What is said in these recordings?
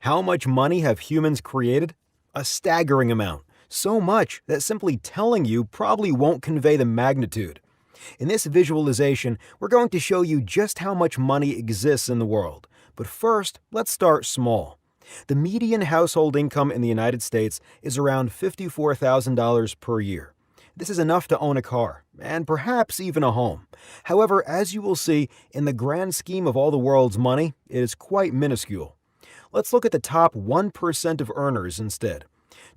How much money have humans created? A staggering amount. So much that simply telling you probably won't convey the magnitude. In this visualization, we're going to show you just how much money exists in the world. But first, let's start small. The median household income in the United States is around $54,000 per year. This is enough to own a car, and perhaps even a home. However, as you will see, in the grand scheme of all the world's money, it is quite minuscule. Let's look at the top 1% of earners instead.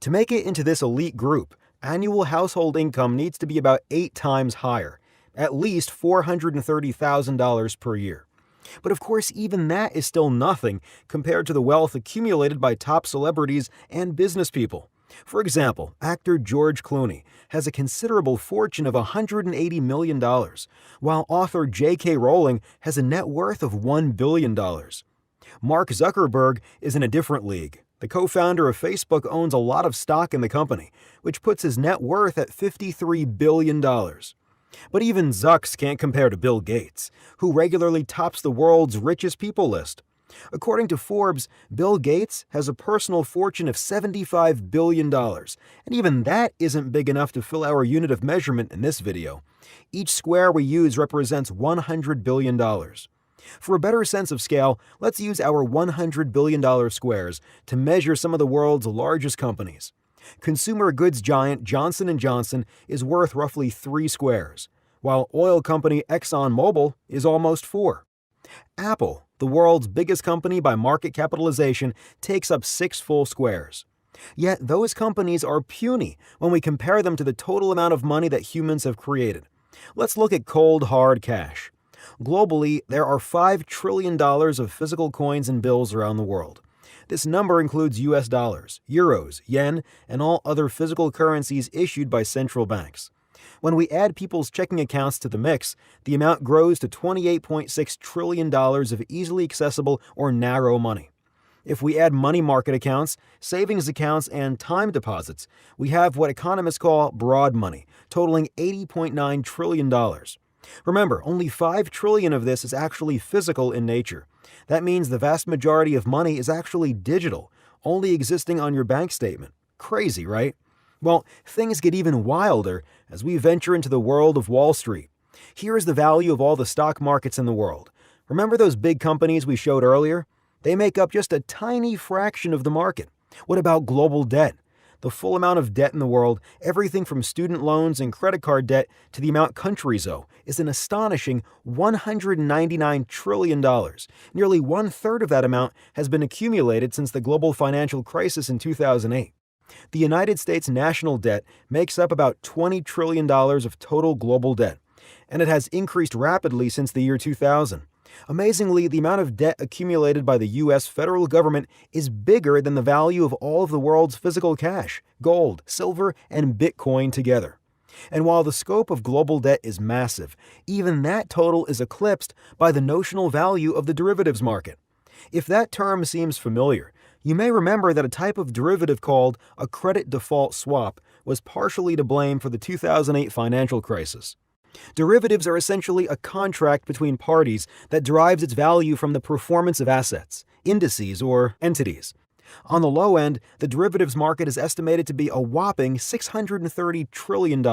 To make it into this elite group, annual household income needs to be about 8 times higher, at least $430,000 per year. But of course, even that is still nothing compared to the wealth accumulated by top celebrities and business people. For example, actor George Clooney has a considerable fortune of $180 million, while author J.K. Rowling has a net worth of $1 billion. Mark Zuckerberg is in a different league. The co-founder of Facebook owns a lot of stock in the company, which puts his net worth at $53 billion. But even Zucks can't compare to Bill Gates, who regularly tops the world's richest people list. According to Forbes, Bill Gates has a personal fortune of $75 billion, and even that isn't big enough to fill our unit of measurement in this video. Each square we use represents $100 billion. For a better sense of scale, let's use our $100 billion squares to measure some of the world's largest companies. Consumer goods giant Johnson & Johnson is worth roughly 3 squares, while oil company ExxonMobil is almost 4. Apple, the world's biggest company by market capitalization, takes up 6 full squares. Yet those companies are puny when we compare them to the total amount of money that humans have created. Let's look at cold, hard cash. Globally, there are $5 trillion of physical coins and bills around the world. This number includes US dollars, euros, yen, and all other physical currencies issued by central banks. When we add people's checking accounts to the mix, the amount grows to $28.6 trillion of easily accessible or narrow money. If we add money market accounts, savings accounts, and time deposits, we have what economists call broad money, totaling $80.9 trillion. Remember, only $5 trillion of this is actually physical in nature. That means the vast majority of money is actually digital, only existing on your bank statement. Crazy, right? Well, things get even wilder as we venture into the world of Wall Street. Here is the value of all the stock markets in the world. Remember those big companies we showed earlier? They make up just a tiny fraction of the market. What about global debt? The full amount of debt in the world, everything from student loans and credit card debt to the amount countries owe, is an astonishing $199 trillion. Nearly 1/3 of that amount has been accumulated since the global financial crisis in 2008. The United States national debt makes up about $20 trillion of total global debt, and it has increased rapidly since the year 2000. Amazingly, the amount of debt accumulated by the U.S. federal government is bigger than the value of all of the world's physical cash, gold, silver, and Bitcoin together. And while the scope of global debt is massive, even that total is eclipsed by the notional value of the derivatives market. If that term seems familiar, you may remember that a type of derivative called a credit default swap was partially to blame for the 2008 financial crisis. Derivatives are essentially a contract between parties that derives its value from the performance of assets, indices, or entities. On the low end, the derivatives market is estimated to be a whopping $630 trillion.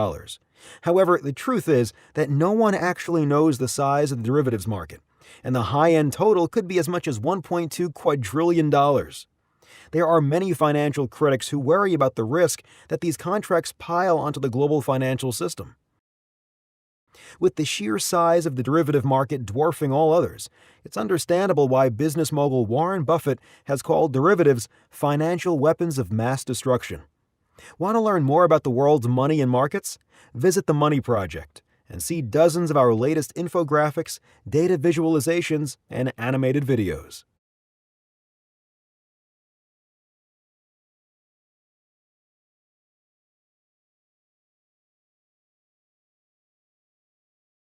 However, the truth is that no one actually knows the size of the derivatives market, and the high-end total could be as much as $1.2 quadrillion. There are many financial critics who worry about the risk that these contracts pile onto the global financial system. With the sheer size of the derivative market dwarfing all others, it's understandable why business mogul Warren Buffett has called derivatives financial weapons of mass destruction. Want to learn more about the world's money and markets? Visit The Money Project and see dozens of our latest infographics, data visualizations, and animated videos.